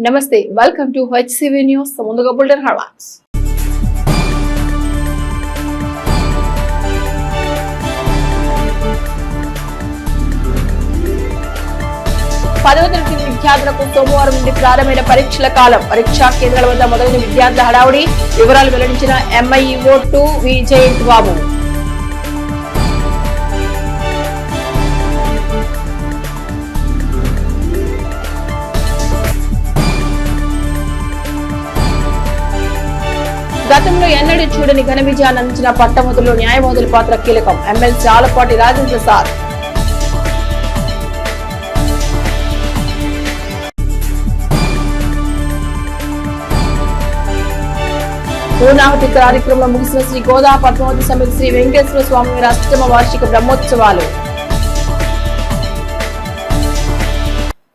నమస్తే, welcome to HCV news. ముందుగా bulletin headlines. పదవ తరగతి విద్యార్థులకు సోమవారం నుండి ప్రారంభమైన పరీక్షల కాలం. పరీక్షా కేంద్రాల వద్ద మొదలైన విద్యార్థుల హడావుడి. వివరాలు వెల్లడించిన ఎంఐఈఓ 2 విజయంత్ బాబు. గతంలో ఎన్నడూ చూడని ఘన విజయాన్ని అందించిన పట్టభద్రులు న్యాయవాదుల పాత్ర కీలకం. ఎమ్మెల్సీ ఆలపాటి రాజేంద్ర ప్రసాద్. పూర్ణాహుతి కార్యక్రమంలో ముగిసిన శ్రీ గోదా పద్మావతి సమేత శ్రీ వెంకటేశ్వర స్వామి వారి అష్టమ వార్షిక బ్రహ్మోత్సవాలు.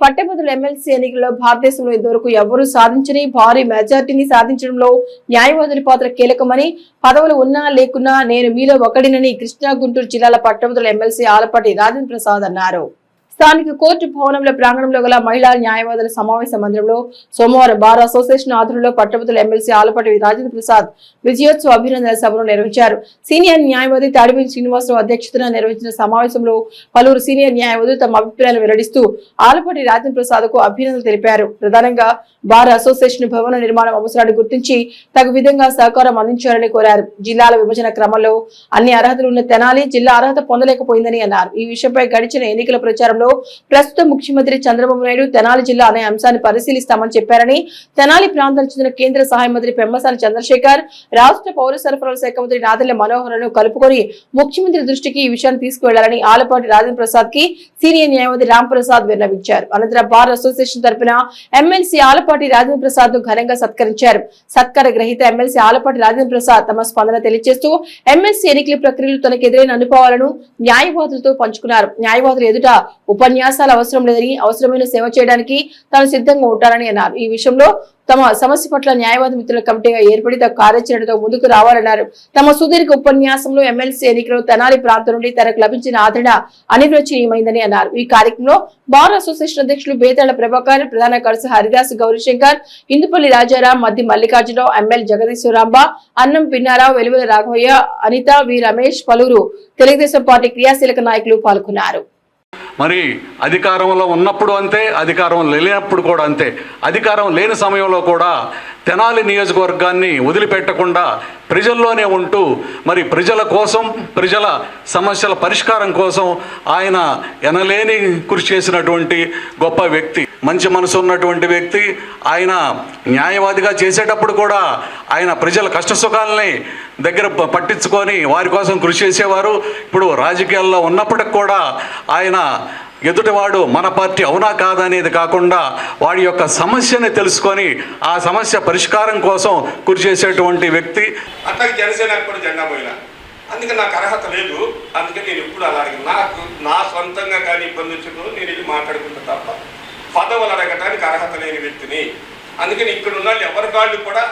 పట్టభద్రుల ఎమ్మెల్సీ ఎన్నికల్లో భారతదేశంలో ఇంతవరకు ఎవరూ సాధించని భారీ మెజార్టీని సాధించడంలో న్యాయవాదుల పాత్ర కీలకమని, పదవులు ఉన్నా లేకున్నా నేను మీలో ఒకడినని కృష్ణా గుంటూరు జిల్లాల పట్టభద్రుల ఎమ్మెల్సీ ఆలపాటి రాజేంద్ర ప్రసాద్ అన్నారు. స్థానిక కోర్టు భవనంలో ప్రాంగణంలో గల మహిళా న్యాయవాదుల సమావేశ మందిరంలో సోమవారం బార్ అసోసియేషన్ ఆధ్వర్యంలో పట్టభద్రుల ఎమ్మెల్సీ ఆలపాటి రాజేంద్ర ప్రసాద్ విజయోత్సవ అభినందన సభను నిర్వహించారు. సీనియర్ న్యాయవాది తాడిపల్లి శ్రీనివాసరావు అధ్యక్షతన నిర్వహించిన సమావేశంలో పలువురు సీనియర్ న్యాయవాదులు తమ అభిప్రాయాలు వెల్లడిస్తూ ఆలపాటి రాజేంద్ర ప్రసాద్ కు అభినందనలు తెలిపారు. ప్రధానంగా బార్ అసోసియేషన్ భవన నిర్మాణం అవసరాన్ని గుర్తించి తగు విధంగా సహకారం అందించాలని కోరారు. జిల్లాల విభజన క్రమంలో అన్ని అర్హతలు ఉన్న తెనాలి జిల్లా అర్హత పొందలేకపోయిందని అన్నారు. ఈ విషయంపై గడిచిన ఎన్నికల ప్రచారంలో ప్రస్తుత ముఖ్యమంత్రి చంద్రబాబు నాయుడు తెనాలి జిల్లా అనే అంశాన్ని పరిశీలిస్తామని చెప్పారని, తెనాలి ప్రాంతానికి చెందిన కేంద్ర సహాయ మంత్రి పెమ్మసాని చంద్రశేఖర్, రాష్ట్ర పౌర సరఫరాల శాఖ మంత్రి నాదెళ్ల మనోహర్లను కలుపుకొని ముఖ్యమంత్రి దృష్టికి ఈ విషయాన్ని తీసుకువెళ్లాలని ఆలపాటి రాజేంద్ర ప్రసాద్ కి సీనియర్ న్యాయవాది రామ్ ప్రసాద్ విన్నవించారు. అనంతరం బార్ అసోసియేషన్ తరపున ఎమ్మెల్సీ ఆలపాటి రాజేంద్ర ప్రసాద్ ను ఘనంగా సత్కరించారు. సత్కార గ్రహీత ఎమ్మెల్సీ ఆలపాటి రాజేంద్ర ప్రసాద్ తమ స్పందన తెలియజేస్తూ ఎమ్మెల్సీ ఎన్నికల ప్రక్రియలు తనకు ఎదురైన అనుభవాలను న్యాయవాదులతో పంచుకున్నారు. న్యాయవాదులు ఎదుట ఉపన్యాసాలు అవసరం లేదని, అవసరమైన సేవ చేయడానికి తాను సిద్ధంగా ఉంటానని అన్నారు. ఈ విషయంలో తమ సమస్య పట్ల న్యాయవాది మిత్రుల కమిటీగా ఏర్పడి తమ కార్యాచరణతో ముందుకు రావాలన్నారు. తమ సుదీర్ఘ ఉపన్యాసంలో ఎమ్మెల్సీ ఎన్నికల్లో తెనాలి ప్రాంతం నుండి తనకు లభించిన ఆదరణ అనిర్వచనీయమైందని అన్నారు. ఈ కార్యక్రమంలో బార్ అసోసియేషన్ అధ్యక్షులు బేతాళ ప్రభాకర్, ప్రధాన కార్యదర్శి హరిదాస్ గౌరీశంకర్, ఇందుపల్లి రాజారాం, మద్ది మల్లికార్జునరావు, ఎమ్మెల్యే జగదీశ్వరాంబ, అన్నం పిన్నారావు, వెలువల రాఘవయ్య, అనిత, వి రమేష్, పలువురు తెలుగుదేశం పార్టీ క్రియాశీలక నాయకులు పాల్గొన్నారు. మరి అధికారంలో ఉన్నప్పుడు అంతే, అధికారం లేనప్పుడు కూడా అంతే. అధికారం లేని సమయంలో కూడా తెనాలి నియోజకవర్గాన్ని వదిలిపెట్టకుండా ప్రజల్లోనే ఉంటూ మరి ప్రజల కోసం, ప్రజల సమస్యల పరిష్కారం కోసం ఆయన ఎనలేని కృషి చేసినటువంటి గొప్ప వ్యక్తి, మంచి మనసు ఉన్నటువంటి వ్యక్తి. ఆయన న్యాయవాదిగా చేసేటప్పుడు కూడా ఆయన ప్రజల కష్టసుఖాలని దగ్గర పట్టించుకొని వారి కోసం కృషి చేసేవారు. ఇప్పుడు రాజకీయాల్లో ఉన్నప్పటికి కూడా ఆయన ఎదుటివాడు మన పార్టీ అవునా కాదనేది కాకుండా వాడి యొక్క సమస్యని తెలుసుకొని ఆ సమస్య పరిష్కారం కోసం కృషి చేసేటువంటి వ్యక్తి. అట్లాగే జనసేన కూడా జెండా పోయినా, అందుకే నాకు అర్హత లేదు. అందుకే నేను ఇప్పుడు అలాగే నాకు నా సొంతంగా కానీ ఇబ్బంది వచ్చినప్పుడు నేను ఇది మాట్లాడుకుంటా తప్ప పదవులు అడగటానికి అర్హత లేని వ్యక్తిని. అందుకని ఇక్కడ ఉన్న ఎవరి కాళ్ళు కూడా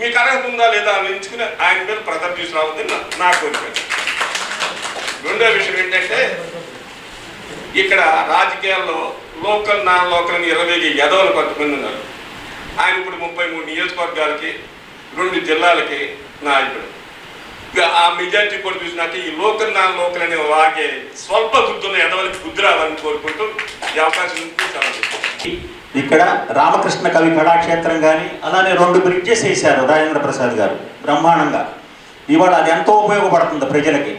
మీకు అర్హత ఉందా లేదా అని ఎంచుకుని ఆయన మీద ప్రజలు తీసుకురావద్దని నా కోరిక. రెండో విషయం ఏంటంటే, ఇక్కడ రాజకీయాల్లో లోకల్ నాన్ లోకల్ అని 20 యదవులు కొంతమంది ఉన్నారు. ఆయన ఇప్పుడు 33 నియోజకవర్గాలకి 2 జిల్లాలకి నాయకుడు. ఆ మెజార్టీ కూడా చూసినాక ఈ లోకల్ నాన్ లోకల్ అనే వాగే స్వల్ప బుద్ధున్న యదవులకి బుద్ధి రావాలని కోరుకుంటూ ఈ అవకాశం ఇక్కడ రామకృష్ణ కవి కళాక్షేత్రం కానీ అలానే 2 బ్రిడ్జెస్ వేశారు రాజేంద్ర ప్రసాద్ గారు బ్రహ్మాండంగా. ఇవాళ అది ఎంతో ఉపయోగపడుతుంది ప్రజలకి.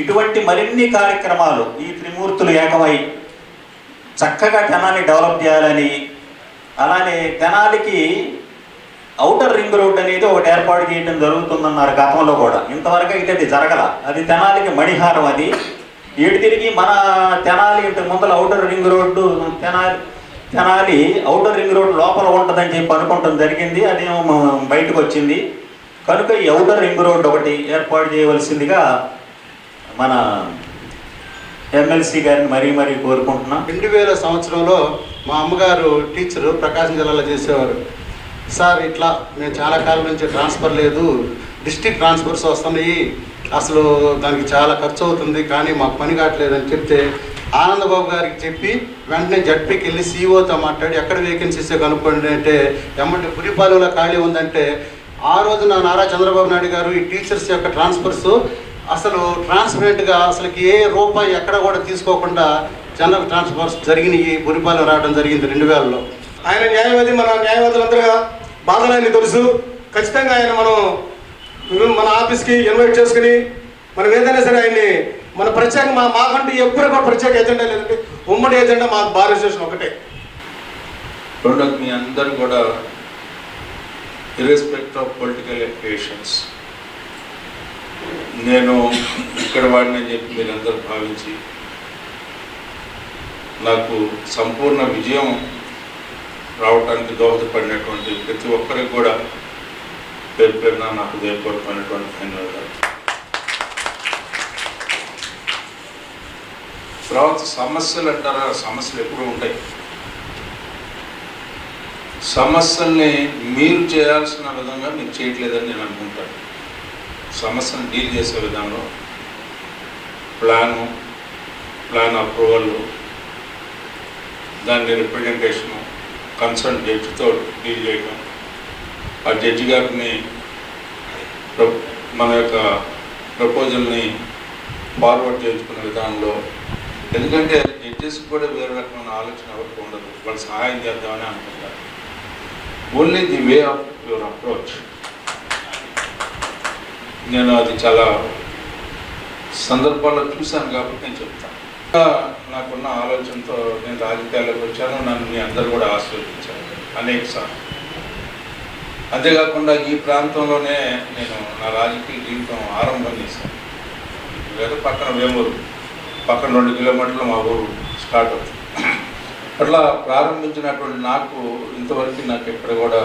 ఇటువంటి మరిన్ని కార్యక్రమాలు ఈ త్రిమూర్తులు ఏకమై చక్కగా తెనాలి డెవలప్ చేయాలని, అలానే తెనాలికి ఔటర్ రింగ్ రోడ్ అనేది ఒకటి ఏర్పాటు చేయడం జరుగుతుందన్నారు గతంలో కూడా. ఇంతవరకు అయితే అది జరగల. అది తెనాలికి మణిహారం. అది ఏడు తిరిగి మన తెనాలి ఇంతకు ముందర outer ring road Tenali outer ring road లోపల ఉంటుందని చెప్పి అనుకోవడం జరిగింది. అదేమో బయటకు వచ్చింది. కనుక ఈ ఔటర్ రింగ్ రోడ్ ఒకటి ఏర్పాటు చేయవలసిందిగా మన ఎమ్మెల్సీ గారిని మరీ కోరుకుంటున్నాం. 2000 సంవత్సరంలో మా అమ్మగారు టీచరు ప్రకాశం జిల్లాలో చేసేవారు. సార్ ఇట్లా మేము చాలా కాలం నుంచి ట్రాన్స్ఫర్ లేదు, డిస్ట్రిక్ట్ ట్రాన్స్ఫర్స్ వస్తున్నాయి, అసలు దానికి చాలా ఖర్చు అవుతుంది, కానీ మాకు పని కావట్లేదని చెప్తే ఆనందబాబు గారికి చెప్పి వెంటనే జడ్పీకి వెళ్ళి సీఈఓతో మాట్లాడి ఎక్కడ వేకెన్సీస్ కనుక్కోండి అంటే ఎమ్మటి పురిపాలెంలో ఖాళీ ఉందంటే ఆ రోజున నారా చంద్రబాబు నాయుడు గారు ఈ టీచర్స్ యొక్క ట్రాన్స్ఫర్స్ అసలు ట్రాన్స్పరెంట్గా అసలుకి ఏ రూపాయి ఎక్కడ కూడా తీసుకోకుండా జనరల్ ట్రాన్స్ఫర్స్ జరిగినాయి. పురిపాలెం రావడం జరిగింది 2000లో. ఆయన న్యాయవాది, మన న్యాయవాదులందరూ బాధలన్నీ తెలుసు. ఖచ్చితంగా ఆయన మన ఆఫీస్కి ఇన్వైట్ చేసుకుని మనం ఏదైనా సరే ఆయన్ని మన ప్రత్యేక మాకంటే ఎప్పుడు కూడా ప్రత్యేక ఎజెండా లేదంటే ఉమ్మడి ఎజెండా మాకు బార్ అసోసియేషన్ ఒకటే. రెండోది మీ అందరూ కూడా ఇర్రెస్పెక్ట్ ఆఫ్ పొలిటికల్ ఎఫిలియేషన్స్ నేను ఇక్కడ వాడిని చెప్పి మీరందరూ భావించి నాకు సంపూర్ణ విజయం రావడానికి దోహదపడినటువంటి ప్రతి ఒక్కరికి కూడా పేరు పేరున నాకు హృదయపూర్వకమైనటువంటి ధన్యవాదాలు. తర్వాత సమస్యలు అంటారా, సమస్యలు ఎప్పుడూ ఉంటాయి. సమస్యల్ని మీరు చేయాల్సిన విధంగా మీరు చేయట్లేదని నేను అనుకుంటాను. సమస్యను డీల్ చేసే విధానంలో ప్లాన్ అప్రూవల్, దాని రిప్రజెంటేషను కన్సర్న్ జడ్జితో డీల్ చేయడం, ఆ జడ్జి గారిని మన యొక్క ప్రపోజల్ని ఫార్వర్డ్ చేసుకునే విధానంలో, ఎందుకంటే జడ్జెస్కి కూడా వేరే రకమైన ఆలోచన ఎవరికి ఉండదు, వాళ్ళు సహాయం చేద్దామని అనుకుంటారు. Only the way of your approach. నేను అది చాలా సందర్భాల్లో చూశాను కాబట్టి నేను చెప్తాను. నాకున్న ఆలోచనతో నేను రాజకీయాల్లోకి వచ్చాను, నన్ను మీ అందరూ కూడా ఆశీర్వదించాను అనేకసార్లు. అంతేకాకుండా ఈ ప్రాంతంలోనే నేను నా రాజకీయ జీవితం ఆరంభం చేశాను. లేదా పక్కన వేమూరు, పక్కన 2 కిలోమీటర్లు మా ఊరు స్టార్ట్ అవుతుంది. అట్లా ప్రారంభించినటువంటి నాకు ఇంతవరకు నాకు ఎక్కడ కూడా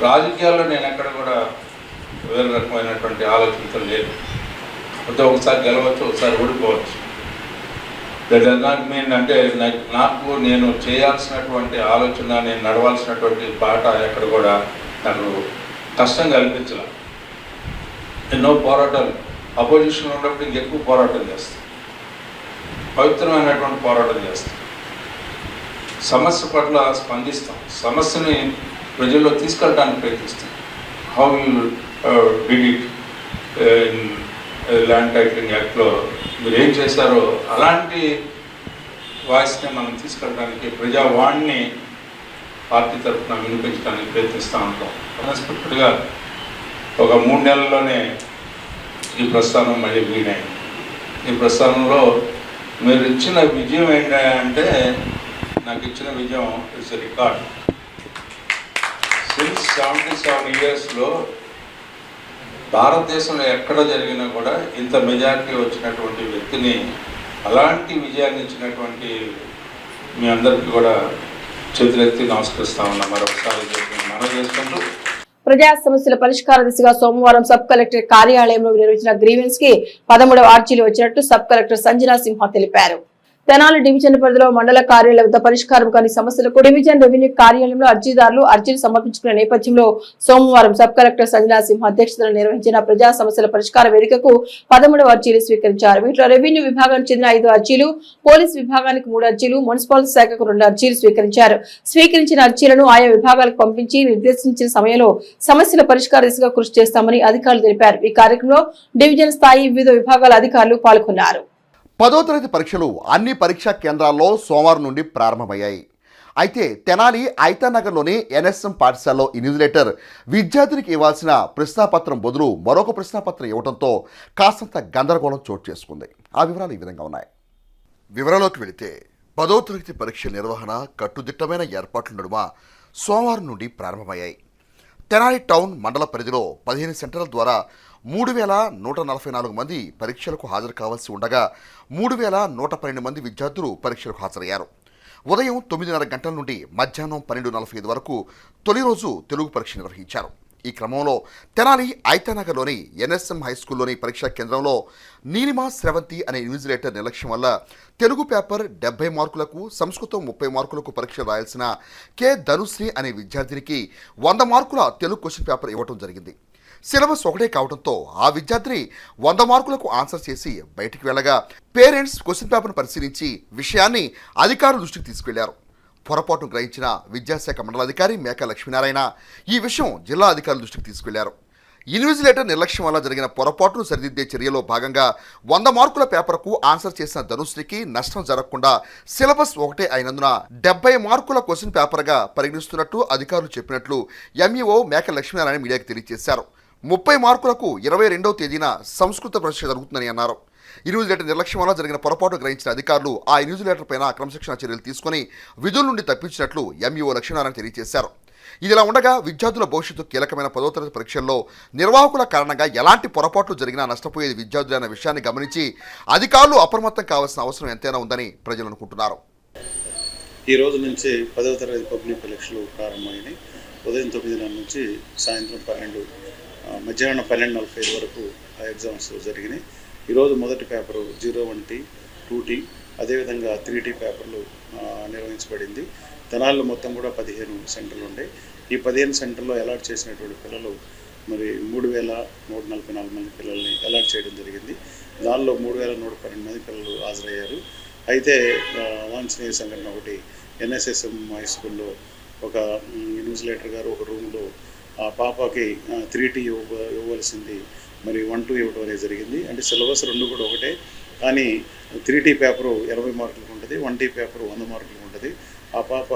రాజకీయాల్లో నేను ఎక్కడ కూడా వేరే రకమైనటువంటి ఆలోచనతో లేదు. అంటే ఒకసారి గెలవచ్చు, ఒకసారి ఓడిపోవచ్చు. దట్ డస్ నాట్ మీన్ అంటే నాకు నేను చేయాల్సినటువంటి ఆలోచన, నేను నడవాల్సినటువంటి బాట ఎక్కడ కూడా నాకు కష్టంగా అనిపించాల. ఎన్నో పోరాటాలు, అపోజిషన్లో ఉన్నప్పుడు ఇంకెక్కువ పోరాటం చేస్తాం, పవిత్రమైనటువంటి పోరాటం చేస్తాం, సమస్య పట్ల స్పందిస్తాం, సమస్యని ప్రజల్లో తీసుకెళ్ళడానికి ప్రయత్నిస్తాం. How you did it in land titling యాక్ట్లో మీరు ఏం చేశారో అలాంటి వాయిస్ని మనం తీసుకెళ్ళడానికి, ప్రజావాణిని పార్టీ తరఫున వినిపించడానికి ప్రయత్నిస్తూ ఉంటాం. అన్ఎక్స్పెక్టెడ్గా ఒక 3 నెలల్లోనే ఈ ప్రస్థానం మళ్ళీ వీడైంది. ఈ ప్రస్థానంలో మీరు ఇచ్చిన విజయం ఏంటంటే, నాకు ఇచ్చిన విజయం ఇట్స్ రికార్డ్. సిన్స్ 77 ఇయర్స్లో భారతదేశంలో ఎక్కడ జరిగినా కూడా ఇంత మెజారిటీ వచ్చినటువంటి వ్యక్తిని, అలాంటి విజయాన్ని ఇచ్చినటువంటి మీ అందరికీ కూడా చేతులెత్తి నమస్కరిస్తా ఉన్నా. మరొకసారి మనం చేసుకుంటూ ప్రజా సమస్యల పరిష్కార దిశగా సోమవారం సబ్ కలెక్టర్ కార్యాలయంలో నిర్వహించిన గ్రీవెన్స్ కి 13వ ఆర్జీలు వచ్చినట్టు సబ్ కలెక్టర్ సంజనా సింహ తెలిపారు. తెనాలి డివిజన్ పరిధిలో మండల కార్యాలయ వద్ద పరిష్కారం కాని సమస్యలకు డివిజన్ రెవెన్యూ కార్యాలయంలో అర్జీదారులు అర్జీలు సమర్పించుకునే నేపథ్యంలో సోమవారం సబ్ కలెక్టర్ సంజనా సింహ అధ్యక్షతన నిర్వహించిన ప్రజా సమస్యల పరిష్కార వేదికకు 13వ అర్జీలు స్వీకరించారు. వీటిలో రెవెన్యూ విభాగానికి చెందిన 5 అర్జీలు, పోలీస్ విభాగానికి 3 అర్జీలు, మున్సిపల్ శాఖకు 2 అర్జీలు స్వీకరించారు. స్వీకరించిన అర్జీలను ఆయా విభాగాలకు పంపించి నిర్దేశించిన సమయంలో సమస్యల పరిష్కార దిశగా కృషి చేస్తామని అధికారులు తెలిపారు. ఈ కార్యక్రమంలో డివిజన్ స్థాయి వివిధ విభాగాల అధికారులు పాల్గొన్నారు. 10వ తరగతి పరీక్షలు అన్ని పరీక్షా కేంద్రాల్లో సోమవారం నుండి ప్రారంభమయ్యాయి. అయితే తెనాలి ఐతానగర్లోని ఎన్ఎస్ఎం పాఠశాలలో ఇన్విజిలేటర్ విద్యార్థినికి ఇవ్వాల్సిన ప్రశ్నాపత్రం బదులు మరొక ప్రశ్నాపత్రం ఇవ్వడంతో కాస్తంత గందరగోళం చోటు చేసుకుంది. ఆ వివరాలు ఈ విధంగా ఉన్నాయి. వివరాల్లోకి వెళితే 10వ తరగతి పరీక్ష నిర్వహణ కట్టుదిట్టమైన ఏర్పాట్ల నడుమ సోమవారం నుండి ప్రారంభమయ్యాయి. తెనాలి టౌన్ మండల పరిధిలో 15 సెంటర్ల ద్వారా 3144 మంది పరీక్షలకు హాజరు కావాల్సి ఉండగా 3112 మంది విద్యార్థులు పరీక్షలకు హాజరయ్యారు. ఉదయం 9:30 గంటల నుండి మధ్యాహ్నం 12:45 వరకు తొలి రోజు తెలుగు పరీక్ష నిర్వహించారు. ఈ క్రమంలో తెనాలి ఐతానగర్లోని ఎన్ఎస్ఎం హై స్కూల్లోని పరీక్షా కేంద్రంలో నీలిమా స్రవంతి అనే ఇన్విజిలేటర్ నిర్లక్ష్యం వల్ల తెలుగు పేపర్ 70 మార్కులకు, సంస్కృతం 30 మార్కులకు పరీక్ష రాయాల్సిన కె ధనుశ్రీ అనే విద్యార్థినికి 100 మార్కుల తెలుగు క్వశ్చన్ పేపర్ ఇవ్వడం జరిగింది. సిలబస్ ఒకటే కావడంతో ఆ విద్యార్థిని 100 మార్కులకు ఆన్సర్ చేసి బయటికి వెళ్ళగా పేరెంట్స్ క్వశ్చన్ పేపర్ను పరిశీలించి విషయాన్ని అధికారుల దృష్టికి తీసుకెళ్లారు. పొరపాటును గ్రహించిన విద్యాశాఖ మండలాధికారి మేక లక్ష్మీనారాయణ ఈ విషయం జిల్లా అధికారుల దృష్టికి తీసుకెళ్లారు. ఇన్విజిలేటర్ నిర్లక్ష్యం వల్ల జరిగిన పొరపాటును సరిదిద్దే చర్యలో భాగంగా 100 మార్కుల పేపర్కు ఆన్సర్ చేసిన ధనుశ్రీకి నష్టం జరగకుండా సిలబస్ ఒకటే అయినందున 70 మార్కుల క్వశ్చన్ పేపర్గా పరిగణిస్తున్నట్టు అధికారులు చెప్పినట్లు ఎంఈఓ మేక లక్ష్మీనారాయణ మీడియాకు తెలియజేశారు. 30 మార్కులకు 22వ తేదీన సంస్కృత పరీక్ష జరుగుతుందని అన్నారు. ఇన్విజిలేటర్ నిర్లక్ష్యం వల్ల జరిగిన పొరపాటు గ్రహించిన అధికారులు ఆ ఇన్విజిలేటర్ పైన క్రమశిక్షణ చర్యలు తీసుకుని విధుల నుండి తప్పించినట్లు ఎంఈఓ లక్ష్మీనారాయణ తెలియజేశారు. ఇదిలా ఉండగా విద్యార్థుల భవిష్యత్తు కీలకమైన 10వ తరగతి పరీక్షల్లో నిర్వాహకుల కారణంగా ఎలాంటి పొరపాట్లు జరిగినా నష్టపోయేది విద్యార్థులు అన్న విషయాన్ని గమనించి అధికారులు అప్రమత్తం కావాల్సిన అవసరం ఎంతైనా ఉందని ప్రజలు అనుకుంటున్నారు. ఈ రోజు నుంచి 10వ తరగతి పబ్లిక్ పరీక్షలు ప్రారంభమైనాయి. ఉదయం 9 నుంచి సాయంత్రం 12 మధ్యాహ్నం 12:45 వరకు ఆ ఎగ్జామ్స్ జరిగినాయి. ఈరోజు మొదటి పేపరు 01T 2T అదేవిధంగా 3T పేపర్లు నిర్వహించబడింది. తెనాల్లో మొత్తం కూడా 15 సెంటర్లు ఉన్నాయి. ఈ 15 సెంటర్లో అలాట్ చేసినటువంటి పిల్లలు మరి 3,144 మంది పిల్లల్ని అలాట్ చేయడం జరిగింది. దానిలో 3,112 మంది పిల్లలు హాజరయ్యారు. అయితే వాంఛనీయ సంఘటన ఒకటి, ఎన్ఎస్ఎస్ఎం హై స్కూల్లో ఒక ఇన్విజిలేటర్ గారు ఒక రూమ్లో ఆ పాపకి 3T ఇవ్వవలసింది మరి 1-2 ఇవ్వడం అనేది జరిగింది. అంటే సిలబస్ రెండు కూడా ఒకటే, కానీ 3T పేపరు 80 మార్కులకు ఉంటుంది, 1T పేపరు 100 మార్కులకు ఉంటుంది. ఆ పాప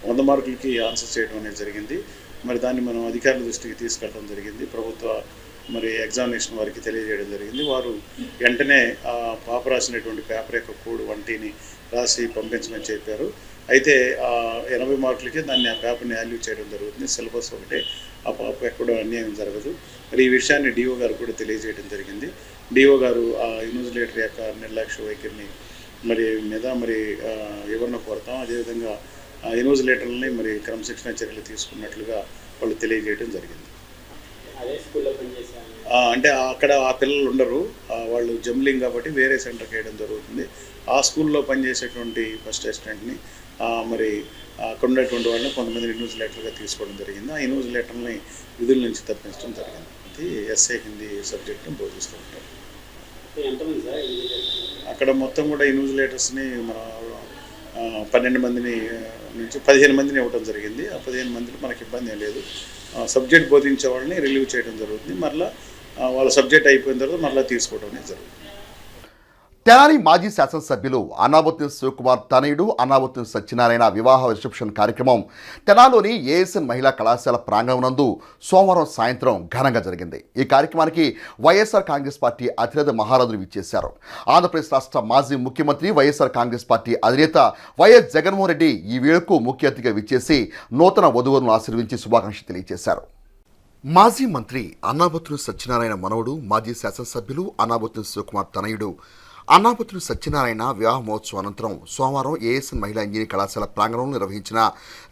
100 మార్కులకి ఆన్సర్ చేయడం అనేది జరిగింది. మరి దాన్ని మనం అధికారుల దృష్టికి తీసుకెళ్ళడం జరిగింది. ప్రభుత్వ మరి ఎగ్జామినేషన్ వారికి తెలియజేయడం జరిగింది. వారు వెంటనే ఆ పాప రాసినటువంటి పేపర్ యొక్క కోడ్ 1Tని రాసి పంపించమని చెప్పారు. అయితే ఆ 80 మార్కులకి దాన్ని ఆ పేపర్ని వాల్యూ చేయడం జరుగుతుంది. సిలబస్ ఒకటే, ఆ పాప ఎక్కడో అన్యాయం జరగదు. మరి ఈ విషయాన్ని డిఓ గారు కూడా తెలియజేయడం జరిగింది. డిఓ గారు ఆ ఇన్విజిలేటర్ యొక్క నిర్లక్ష్య వైఖరిని మరి మీద మరి వివరణ కోరతాం. అదేవిధంగా ఇన్విజిలేటర్లని మరి క్రమశిక్షణ చర్యలు తీసుకున్నట్లుగా వాళ్ళు తెలియజేయడం జరిగింది. అంటే అక్కడ ఆ పిల్లలు ఉండరు, వాళ్ళు జంబ్లింగ్ కాబట్టి వేరే సెంటర్కి వేయడం జరుగుతుంది. ఆ స్కూల్లో పనిచేసేటువంటి ఫస్ట్ అసిస్టెంట్ని మరి అక్కడ ఉన్నటువంటి వాళ్ళని కొంతమంది ఇన్విజిలేటర్గా తీసుకోవడం జరిగింది. ఆ ఇన్విజిలేటర్ని విధుల నుంచి తప్పించడం జరిగింది. ఇది ఎస్ఏ హిందీ సబ్జెక్ట్ని బోధిస్తూ ఉంటారు. అక్కడ మొత్తం కూడా ఇన్విజిలేటర్స్ని మన 12 మందిని నుంచి 15 మందిని ఇవ్వడం జరిగింది. ఆ 15 మందిలో మనకి ఇబ్బంది ఏం లేదు. సబ్జెక్ట్ బోధించే వాళ్ళని రిలీవ్ చేయడం జరుగుతుంది. మరలా వాళ్ళ సబ్జెక్ట్ అయిపోయిన తర్వాత మరలా తీసుకోవడం అనేది జరుగుతుంది. తెనాలి మాజీ శాసనసభ్యులు అన్నాబత్తుని శివకుమార్ తనయుడు అన్నాబత్తుని సత్యనారాయణ వివాహ రిసెప్షన్ కార్యక్రమం తెనాలిలోని ఏఎస్ఎన్ మహిళా కళాశాల ప్రాంగణం నందు సోమవారం సాయంత్రం ఘనంగా జరిగింది. ఈ కార్యక్రమానికి వైఎస్ఆర్ కాంగ్రెస్ పార్టీ అధినేత మహారాజులు విచ్చేశారు. ఆంధ్రప్రదేశ్ రాష్ట్ర మాజీ ముఖ్యమంత్రి వైఎస్ఆర్ కాంగ్రెస్ పార్టీ అధినేత వైఎస్ జగన్మోహన్ రెడ్డి ఈ వేడుకకు ముఖ్య అతిథిగా విచ్చేసి నూతన వధువులను ఆశీర్వించి శుభాకాంక్షలు తెలియజేశారు. మాజీ మంత్రి అన్నాబత్తుని సత్యనారాయణ మనవడు మాజీ శాసనసభ్యులు అన్నాబత్తుని శివకుమార్ తనయుడు అన్నాబత్తుని సత్యనారాయణ వివాహ మహోత్సవం అనంతరం సోమవారం ఏఎస్ఎన్ మహిళా ఇంజనీరింగ్ కళాశాల ప్రాంగణంలో నిర్వహించిన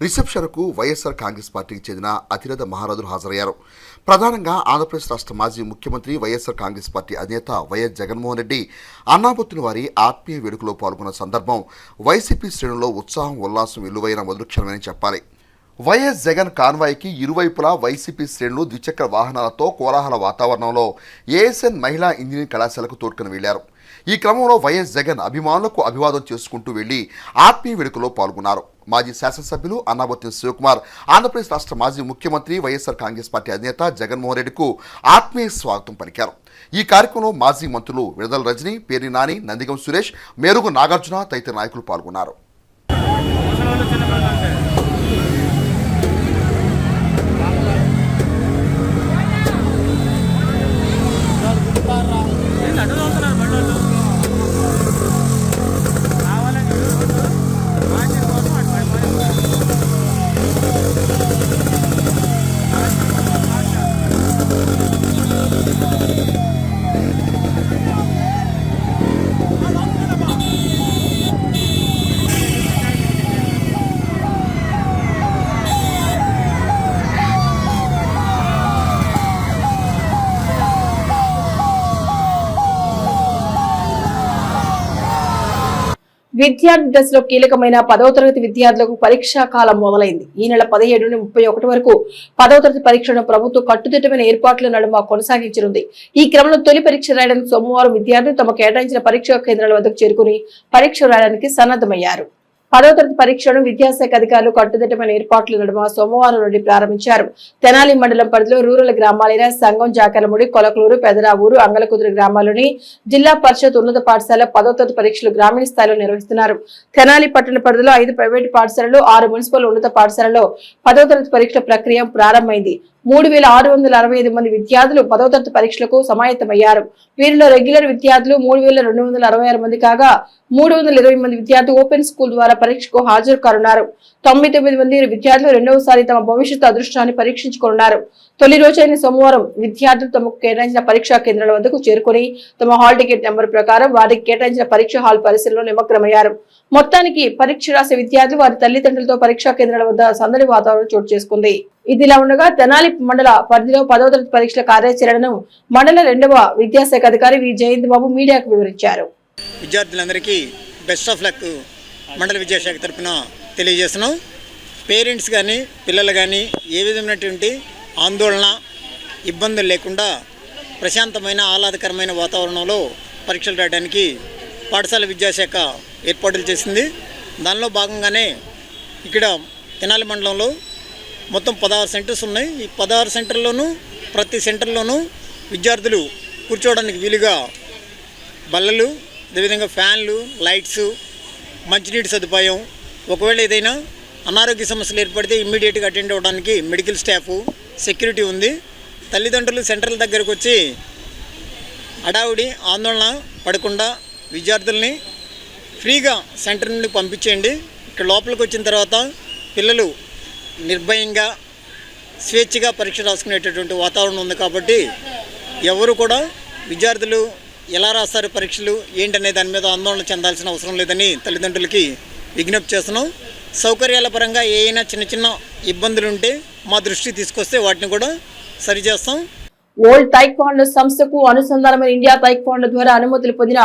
రిసెప్షన్కు వైఎస్ఆర్ కాంగ్రెస్ పార్టీకి చెందిన అతిరథ మహారాజులు హాజరయ్యారు. ప్రధానంగా ఆంధ్రప్రదేశ్ రాష్ట్ర మాజీ ముఖ్యమంత్రి వైఎస్ఆర్ కాంగ్రెస్ పార్టీ అధినేత వైఎస్ జగన్మోహన్ రెడ్డి అన్నాబత్తుని వారి ఆత్మీయ వేడుకలో పాల్గొన్న సందర్భం వైసీపీ శ్రేణుల్లో ఉత్సాహం ఉల్లాసం వెల్లువైన మొదలుక్షణమని చెప్పాలి. వైఎస్ జగన్ కాన్వాయ్కి ఇరువైపులా వైసీపీ శ్రేణులు ద్విచక్ర వాహనాలతో కోలాహల వాతావరణంలో ఏఎస్ఎన్ మహిళా ఇంజనీరింగ్ కళాశాలకు తోడ్కొని వెళ్లారు. ఈ క్రమంలో వైఎస్ జగన్ అభిమానులకు అభివాదం చేసుకుంటూ వెళ్లి ఆత్మీయ వేడుకలో పాల్గొన్నారు. మాజీ శాసనసభ్యులు అన్నాబత్తుని శివకుమార్ ఆంధ్రప్రదేశ్ రాష్ట్ర మాజీ ముఖ్యమంత్రి వైఎస్ఆర్ కాంగ్రెస్ పార్టీ అధినేత జగన్మోహన్ రెడ్డికు ఆత్మీయ స్వాగతం పలికారు. ఈ కార్యక్రమంలో మాజీ మంత్రులు విడుదల రజని, పేర్ని నాని, నందిగం సురేష్, మేరుగు నాగార్జున తదితర నాయకులు పాల్గొన్నారు. విద్యార్థి దశలో కీలకమైన 10వ తరగతి విద్యార్థులకు పరీక్షా కాలం మొదలైంది. ఈ నెల 17 నుండి 31 వరకు 10వ తరగతి పరీక్షలను ప్రభుత్వం కట్టుదిట్టమైన ఏర్పాట్ల నడుమ కొనసాగించనుంది. ఈ క్రమంలో తొలి పరీక్ష రాయడానికి సోమవారం విద్యార్థులు తమ కేటాయించిన పరీక్షా కేంద్రాల వద్దకు చేరుకుని పరీక్ష రాయడానికి సన్నద్ధమయ్యారు. 10వ తరగతి పరీక్షలను విద్యాశాఖ అధికారులు కట్టుదిట్టమైన ఏర్పాట్ల నడుమ సోమవారం నుండి ప్రారంభించారు. తెనాలి మండలం పరిధిలో రూరల్ గ్రామాలైన సంగం, జాకలముడి, కొలకలూరు, పెదరావూరు, అంగలకుదురు గ్రామాల్లోని జిల్లా పరిషత్ ఉన్నత పాఠశాల 10వ తరగతి పరీక్షలు గ్రామీణ స్థాయిలో నిర్వహిస్తున్నారు. తెనాలి పట్టణ పరిధిలో 5 ప్రైవేటు పాఠశాలలు, 6 మున్సిపల్ ఉన్నత పాఠశాలలో 10వ తరగతి పరీక్షల ప్రక్రియ ప్రారంభమైంది. 3665 మంది విద్యార్థులు 10వ తరగతి పరీక్షలకు సమాయత్తమయ్యారు. వీరిలో రెగ్యులర్ విద్యార్థులు 3266 మంది కాగా 320 మంది విద్యార్థులు ఓపెన్ స్కూల్ ద్వారా పరీక్షకు హాజరు కానున్నారు. 99 మంది విద్యార్థులు రెండవసారి తమ భవిష్యత్తు అదృష్టాన్ని పరీక్షించుకున్నారు. తొలి రోజైన సోమవారం విద్యార్థులు తమకు కేటాయించిన పరీక్షా కేంద్రాల వద్దకు చేరుకుని తమ హాల్ టికెట్ నెంబర్ ప్రకారం వారికి కేటాయించిన పరీక్ష హాల్ పరిశీలనలో నిమగ్నమయ్యారు. మొత్తానికి పరీక్ష రాసే విద్యార్థులు వారి తల్లిదండ్రులతో పరీక్షా కేంద్రాల వద్ద సందడి వాతావరణం చోటు చేసుకుంది. ఇదిలా ఉండగా తెనాలి మండల పరిధిలో 10వ తరగతి పరీక్షల కార్యాచరణను మండల 2వ విద్యాశాఖ అధికారి వి జయంత్ బాబు మీడియాకు వివరించారు. విద్యార్థులందరికీ బెస్ట్ ఆఫ్ లక్ మండల విద్యాశాఖ తరఫున తెలియజేస్తున్నాం. పేరెంట్స్ కానీ పిల్లలు కానీ ఏ విధమైనటువంటి ఆందోళన ఇబ్బందులు లేకుండా ప్రశాంతమైన ఆహ్లాదకరమైన వాతావరణంలో పరీక్షలు రాయడానికి పాఠశాల విద్యాశాఖ ఏర్పాట్లు చేసింది. దానిలో భాగంగానే ఇక్కడ తెనాలి మండలంలో మొత్తం 16 సెంటర్స్ ఉన్నాయి. ఈ 16 సెంటర్లోనూ ప్రతి సెంటర్లోనూ విద్యార్థులు కూర్చోవడానికి వీలుగా బల్లలు, అదేవిధంగా ఫ్యాన్లు, లైట్స్, మంచినీటి సదుపాయం, ఒకవేళ ఏదైనా అనారోగ్య సమస్యలు ఏర్పడితే ఇమ్మీడియట్గా అటెండ్ అవ్వడానికి మెడికల్ స్టాఫ్, సెక్యూరిటీ ఉంది. తల్లిదండ్రులు సెంటర్ల దగ్గరకు వచ్చి హడావుడి ఆందోళన పడకుండా విద్యార్థుల్ని ఫ్రీగా సెంటర్ నుండి పంపించేయండి. ఇక్కడ లోపలికి వచ్చిన తర్వాత పిల్లలు నిర్భయంగా స్వేచ్ఛగా పరీక్ష రాసుకునేటటువంటి వాతావరణం ఉంది. కాబట్టి ఎవరు కూడా విద్యార్థులు ఎలా రాస్తారు పరీక్షలు ఏంటనే దాని మీద ఆందోళన చెందాల్సిన అవసరం లేదని తల్లిదండ్రులకి విజ్ఞప్తి చేస్తున్నాం. సౌకర్యాల పరంగా ఏమైనా చిన్న చిన్న ఇబ్బందులు ఉంటే మా దృష్టికి తీసుకొస్తే వాటిని కూడా సరిచేస్తాం. వరల్డ్ తైక్వాండో సంస్థకు అనుసంధానమైన ఇండియా తైక్వాండో ద్వారా అనుమతులు పొందిన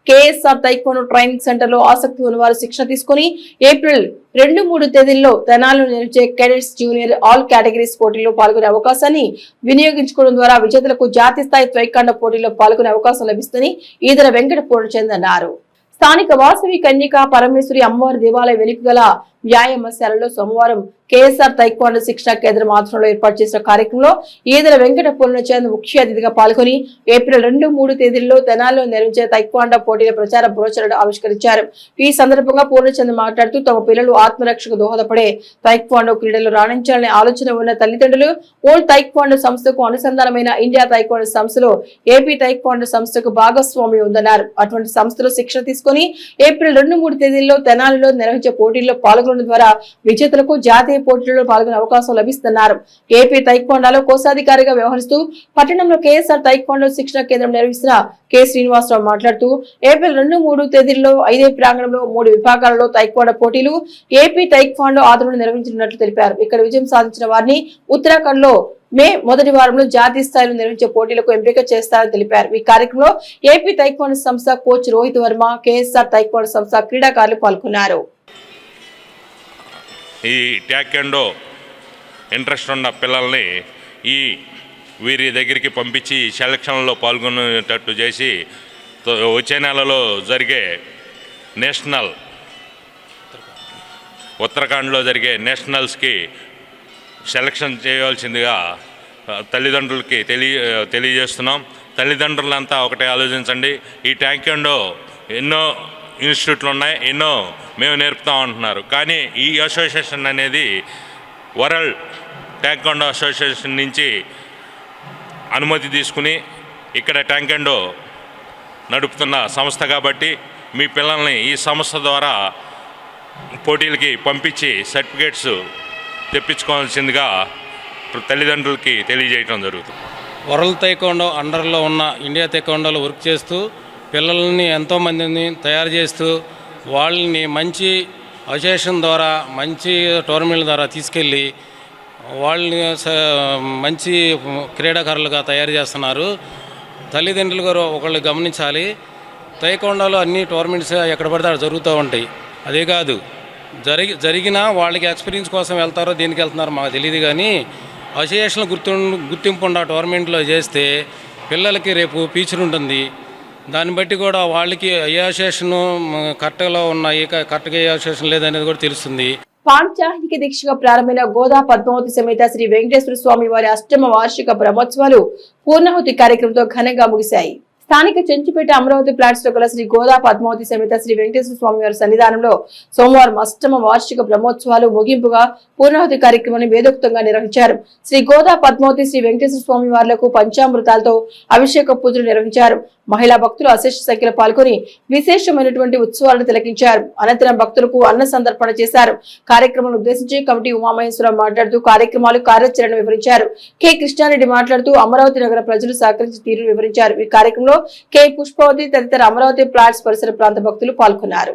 కేఎస్ఆర్ తైక్వాండో ట్రైనింగ్ సెంటర్ లో ఆసక్తి ఉన్న వారు శిక్షణ తీసుకుని ఏప్రిల్ 2-3 తేదీల్లో తెనాలిలో నిర్వహించే కేడెట్స్ జూనియర్ ఆల్ కేటగిరీస్ పోటీల్లో పాల్గొనే అవకాశాన్ని వినియోగించుకోవడం ద్వారా విజేతలకు జాతీయ స్థాయి తైక్వాండో పోటీల్లో పాల్గొనే అవకాశం లభిస్తుందని ఈదర వెంకట పూర్ణచంద్ అన్నారు. స్థానిక వాసవి కన్యకా పరమేశ్వరి అమ్మవారి దేవాలయ వెనుక గల వ్యాయామశాలలో సోమవారం కేఎస్ఆర్ తైక్వాండో శిక్షణ కేంద్రం ఆధ్వర్యంలో ఏర్పాటు చేసిన కార్యక్రమంలో ఈదర వెంకట పూర్ణచంద్ ముఖ్య అతిథిగా పాల్గొని ఏప్రిల్ 2-3 తేదీల్లో తెనాలిలో నిర్వహించే తైక్వాండో పోటీల ప్రచార బ్రోచర్లను ఆవిష్కరించారు. ఈ సందర్భంగా పూర్ణచంద్ మాట్లాడుతూ తమ పిల్లలు ఆత్మరక్షకు దోహదపడే తైక్వాండో క్రీడలు రాణించాలనే ఆలోచన ఉన్న తల్లిదండ్రులు వరల్డ్ తైక్వాండో సంస్థకు అనుసంధానమైన ఇండియా తైక్వాండో సంస్థలో ఏపీ తైక్వాండో సంస్థకు భాగస్వామ్యం ఉందన్నారు. అటువంటి సంస్థలో శిక్షణ తీసుకుని ఏప్రిల్ 2-3 తేదీల్లో తెనాలిలో నిర్వహించే పోటీల్లో పాల్గొనడం ద్వారా విజేతలకు జాతీయ పోటీల్లో పాల్గొనే అవకాశం లభిస్తున్నారు. ఏపీ తైక్వాండోలో కోశాధికారిగా వ్యవహరిస్తూ పట్టణంలో కేఎస్ఆర్ తైక్వాండో శిక్షణ కేంద్రం నిర్వహిస్తున్న కె శ్రీనివాసరావు మాట్లాడుతూ ఏప్రిల్ 2-3 తేదీల్లో 5 ప్రాంగణంలో 3 విభాగాలలో తైక్వాండో పోటీలు ఏపీ తైక్వాండో ఆధ్వర్యంలో నిర్వహించనున్నట్లు తెలిపారు. ఇక్కడ విజయం సాధించిన వారిని ఉత్తరాఖండ్ లో మే మొదటి వారంలో జాతీయ స్థాయిలో నిర్వహించే పోటీలకు ఎంపిక చేస్తారని తెలిపారు. ఈ కార్యక్రమంలో ఏపీ తైక్వాండో సంస్థ coach Rohit Varma, KSR taekwondo సంస్థ క్రీడాకారులు పాల్గొన్నారు. ఈ ట్యాక్వాండో ఇంట్రెస్ట్ ఉన్న పిల్లల్ని వీరి దగ్గరికి పంపించి సెలక్షన్లో పాల్గొనేటట్టు చేసి వచ్చే నెలలో జరిగే ఉత్తరాఖండ్లో జరిగే నేషనల్స్కి సెలక్షన్ చేయవలసిందిగా తల్లిదండ్రులకి తెలియజేస్తున్నాం. తల్లిదండ్రులంతా ఒకటే ఆలోచించండి. ఈ ట్యాక్వాండో ఎన్నో ఇన్స్టిట్యూట్లు ఉన్నాయి, ఎన్నో మేము నేర్పుతాం అంటున్నారు. కానీ ఈ అసోసియేషన్ అనేది వరల్డ్ ట్యాక్వాండో అసోసియేషన్ నుంచి అనుమతి తీసుకుని ఇక్కడ ట్యాక్వాండో నడుపుతున్న సంస్థ కాబట్టి మీ పిల్లల్ని ఈ సంస్థ ద్వారా పోటీలకి పంపించి సర్టిఫికేట్స్ తెప్పించుకోవాల్సిందిగా తల్లిదండ్రులకి తెలియజేయడం జరుగుతుంది. వరల్డ్ తైక్వాండో అండర్లో ఉన్న ఇండియా తైక్వాండోలో వర్క్ చేస్తూ పిల్లల్ని ఎంతోమందిని తయారు చేస్తూ వాళ్ళని మంచి అసోసియేషన్ ద్వారా మంచి టోర్నమెంట్ల ద్వారా తీసుకెళ్ళి వాళ్ళని మంచి క్రీడాకారులుగా తయారు చేస్తున్నారు. తల్లిదండ్రులు గారు ఒకళ్ళు గమనించాలి. తైకొండలో అన్ని టోర్నమెంట్స్ ఎక్కడ పడితే అక్కడ జరుగుతూ ఉంటాయి. అదే కాదు జరిగినా వాళ్ళకి ఎక్స్పీరియన్స్ కోసం వెళ్తారో దేనికి వెళ్తున్నారో మాకు తెలియదు. కానీ అసోసియేషన్ గుర్తింపు ఉన్న టోర్నమెంట్లో చేస్తే పిల్లలకి రేపు ఫ్యూచర్ ఉంటుంది. దాన్ని బట్టి కూడా వాళ్ళకి ఏ అసోసియేషన్ కరెక్ట్గా ఉన్నాయి, కరెక్ట్గా ఏ అసోసియేషన్ లేదనేది కూడా తెలుస్తుంది. పాంచాహిక దీక్షగా ప్రారంభమైన గోదా పద్మావతి సమేత శ్రీ వెంకటేశ్వర స్వామి వారి అష్టమ వార్షిక బ్రహ్మోత్సవాలు పూర్ణాహుతి కార్యక్రమంతో ఘనంగా ముగిశాయి. స్థానిక చెంచుపేట అమరావతి ప్లాట్స్ లో గల శ్రీ గోదా పద్మావతి సమేత శ్రీ వెంకటేశ్వర స్వామి వారి సన్నిధానంలో సోమవారం అష్టమ వార్షిక బ్రహ్మోత్సవాలు ముగింపుగా పూర్ణాహుతి కార్యక్రమాన్ని వేదోక్తంగా నిర్వహించారు. శ్రీ గోదా పద్మావతి శ్రీ వెంకటేశ్వర స్వామి వారులకు పంచామృతాలతో అభిషేక పూజలు నిర్వహించారు. మహిళా భక్తులు అశేష సంఖ్యలో పాల్గొని విశేషమైనటువంటి ఉత్సవాలను తిలకించారు. అనంతరం భక్తులకు అన్న సందర్పణ చేశారు. కార్యక్రమాన్ని ఉద్దేశించి కమిటీ ఉమామహేశ్వరరావు మాట్లాడుతూ కార్యక్రమాలు కార్యాచరణ వివరించారు. కె కృష్ణారెడ్డి మాట్లాడుతూ అమరావతి నగర ప్రజలు సహకరించిన తీరును వివరించారు. ఈ కార్యక్రమంలో కె పుష్పవతి తదితర అమరావతి ప్లాట్స్ పరిసర ప్రాంత భక్తులు పాల్గొన్నారు.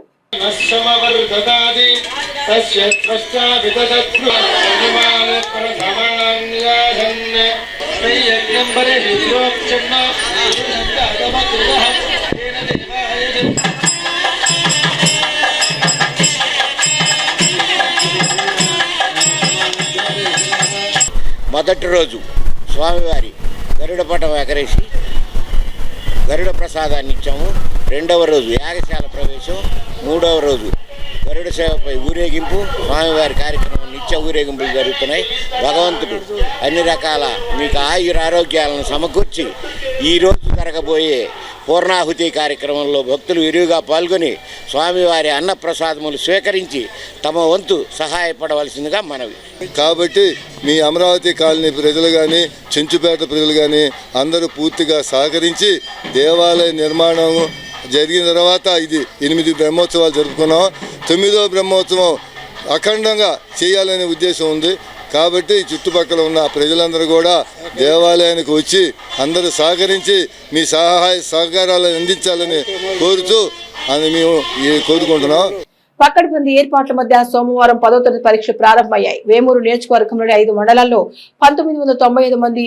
మొదటి రోజు స్వామివారి గరుడ పటం ఎగరేసి గరుడ ప్రసాదాన్ని ఇచ్చాము. రెండవ రోజు యాగశాల ప్రవేశం, మూడవ రోజు గరుడ సేవపై ఊరేగింపు, స్వామివారి కార్యక్రమం నిత్య ఊరేగింపులు జరుగుతున్నాయి. భగవంతుడు అన్ని రకాల మీకు ఆయురారోగ్యాలను సమకూర్చి ఈరోజు జరగబోయే పూర్ణాహుతి కార్యక్రమంలో భక్తులు విరివిగా పాల్గొని స్వామివారి అన్నప్రసాదములు స్వీకరించి తమ వంతు సహాయపడవలసిందిగా మనవి. కాబట్టి మీ అమరావతి కాలనీ ప్రజలు కానీ చెంచుపేట ప్రజలు కానీ అందరూ పూర్తిగా సహకరించి దేవాలయ నిర్మాణం జరిగిన తర్వాత ఇది 8 బ్రహ్మోత్సవాలు జరుపుకున్నాం. 9వ బ్రహ్మోత్సవం అఖండంగా చేయాలనే ఉద్దేశం ఉంది. కాబట్టి చుట్టుపక్కల ఉన్న ప్రజలందరూ కూడా దేవాలయానికి వచ్చి అందరూ సహకరించి మీ సహకారాలు అందించాలని కోరుతూ అని మేము కోరుకుంటున్నాం. పక్కడబంది ఏర్పాట్ల మధ్య సోమవారం 10వ తరగతి పరీక్షలు ప్రారంభమయ్యాయి. వేమూరు నియోజకవర్గంలోని 5 మండలాల్లో 1995 మంది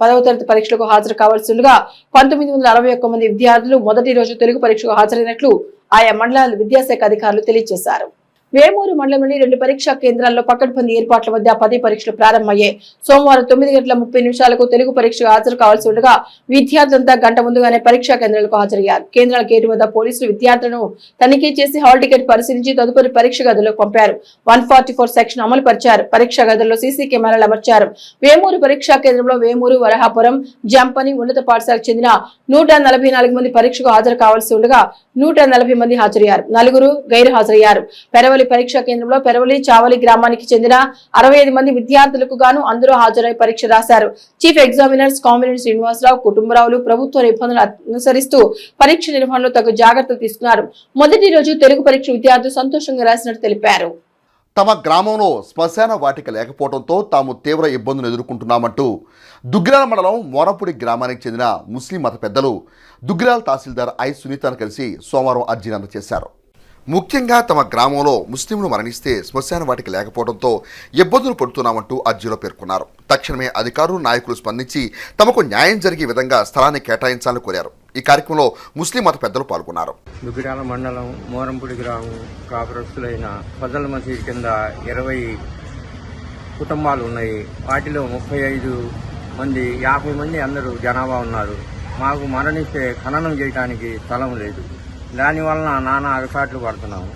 10వ తరగతి పరీక్షలకు హాజరు కావాల్సిందిగా 1961 మంది విద్యార్థులు మొదటి రోజు తెలుగు పరీక్షకు హాజరైనట్లు ఆయా మండలాల విద్యాశాఖ అధికారులు తెలియజేశారు. వేమూరు మండలంలోని 2 పరీక్షా కేంద్రాల్లో పకడ్బందీ ఏర్పాట్ల మధ్య 10 పరీక్షలు ప్రారంభమయ్యాయి. సోమవారం 9:30 తెలుగు పరీక్షకు హాజరు కావాల్సి ఉండగా విద్యార్థులంతా గంట ముందుగానే పరీక్షా కేంద్రాలకు హాజరయ్యారు. కేంద్రాల గేటు వద్ద పోలీసులు విద్యార్థులను తనిఖీ చేసి హాల్ టికెట్ పరిశీలించి తదుపరి పరీక్ష గదులకు పంపారు. 144 సెక్షన్ అమలు పరిచారు. పరీక్షా గదుల్లో సీసీ కెమెరాలు అమర్చారు. వేమూరు పరీక్షా కేంద్రంలో వేమూరు, వరహాపురం, జంపని ఉన్నత పాఠశాలకు చెందిన 144 మంది పరీక్షకు హాజరు కావాల్సి ఉండగా 140 మంది హాజరయ్యారు. 4 గైరు హాజరయ్యారు. పెరవలి పరీక్షా కేంద్రంలో పెరవలి, చావలి గ్రామానికి చెందిన 65 మంది విద్యార్థులకు గాను అందరూ హాజరై పరీక్ష రాశారు. చీఫ్ ఎగ్జామినర్స్ కామినేని శ్రీనివాసరావు కుటుంబరావులు ప్రభుత్వ నిబంధనలు అనుసరిస్తూ పరీక్ష నిర్వహణలో తగు జాగ్రత్తలు తీసుకున్నారు. మొదటి రోజు తెలుగు పరీక్ష విద్యార్థులు సంతోషంగా రాసినట్టు తెలిపారు. తమ గ్రామంలో శ్మశాన వాటిక లేకపోవడంతో తాము తీవ్ర ఇబ్బందులు ఎదుర్కొంటున్నామంటూ దుగ్గిరాల మండలం మోరంపూడి గ్రామానికి చెందిన ముస్లిం మత పెద్దలు దుగ్గిరాల తహసీల్దార్ ఐ సునీతను కలిసి సోమవారం అర్జీని అందజేశారు. ముఖ్యంగా తమ గ్రామంలో ముస్లింలు మరణిస్తే శ్మశాన వాటిక లేకపోవడంతో ఇబ్బందులు పడుతున్నామంటూ అర్జీలో పేర్కొన్నారు. తక్షణమే అధికారులు, నాయకులు స్పందించి తమకు న్యాయం జరిగే విధంగా స్థలాన్ని కేటాయించాలని కోరారు. ఈ కార్యక్రమంలో ముస్లిం మత పెద్దలు పాల్గొన్నారు. దుగ్గిరాల మండలం మోరంపూడి గ్రామం కాపురస్తులైన ఫజల్ మసీద్ కింద 20 కుటుంబాలు ఉన్నాయి. వాటిలో 35 మంది 50 మంది అందరూ జనాభా ఉన్నారు. మాకు మరణిస్తే ఖననం చేయడానికి స్థలం లేదు. దానివలన నానా అగసాట్లు పడుతున్నాము.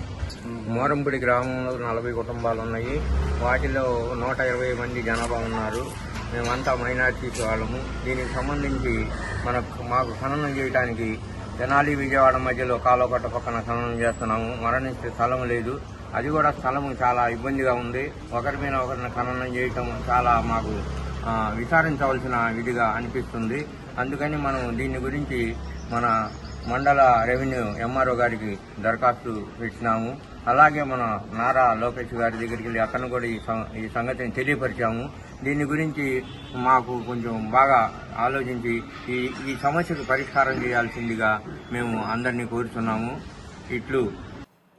మోరంపూడి గ్రామంలో 40 కుటుంబాలు ఉన్నాయి. వాటిలో 120 మంది జనాభా ఉన్నారు. మేమంతా మైనార్టీస్ వాళ్ళము. దీనికి సంబంధించి మాకు ఖననం చేయడానికి తెనాలి, విజయవాడ మధ్యలో కాలువకట్ట పక్కన ఖననం చేస్తున్నాము. మరణిస్తే స్థలం లేదు. అది కూడా స్థలం చాలా ఇబ్బందిగా ఉంది. ఒకరి మీద ఒకరిని ఖననం చేయటం చాలా మాకు విచారించవలసిన విధిగా అనిపిస్తుంది. అందుకని మనం దీని గురించి మన మండల రెవెన్యూ ఎంఆర్ఓ గారికి దరఖాస్తు పెట్టినాము. అలాగే మన నారా లోకేష్ గారి దగ్గరికి వెళ్ళి అతను కూడా ఈ సంగతిని తెలియపరిచాము. దీని గురించి మాకు కొంచెం బాగా ఆలోచించి ఈ సమస్యకు పరిష్కారం చేయాల్సిందిగా మేము అందరినీ కోరుతున్నాము. ఇట్లు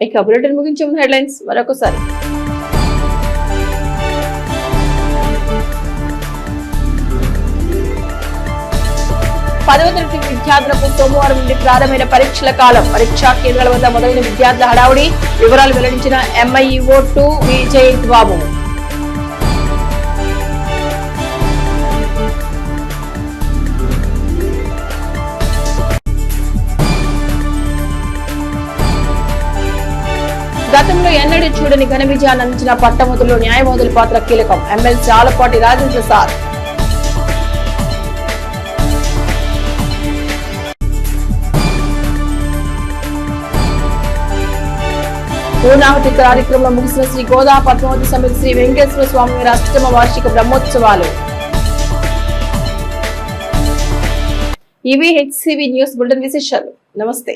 ఇక బులెటిన్ ముగించే హెడ్లైన్స్ మరొకసారి. 10వ తరగతి విద్యార్థులకు సోమవారం నుండి ప్రారంభమైన పరీక్షల కాలం. పరీక్షా కేంద్రాల వద్ద మొదలైన విద్యార్థుల హడావుడి. వివరాలు వెల్లడించిన MIEO 2 విజయ్ బాబు. గతంలో ఎన్నడూ చూడని ఘన విజయాన్ని అందించిన పట్టభద్రులు న్యాయవాదుల పాత్ర కీలకం. ఎమ్మెల్సీ ఆలపాటి రాజేంద్ర ప్రసాద్. పూర్ణాహుతి కార్యక్రమంలో ముగిసిన శ్రీ గోదా పద్మావతి సమేత శ్రీ వెంకటేశ్వర స్వామి వారి అష్టమ వార్షిక బ్రహ్మోత్సవాలు. ఇవి HCV న్యూస్ బులెటిన్ విశేషాలు. నమస్తే.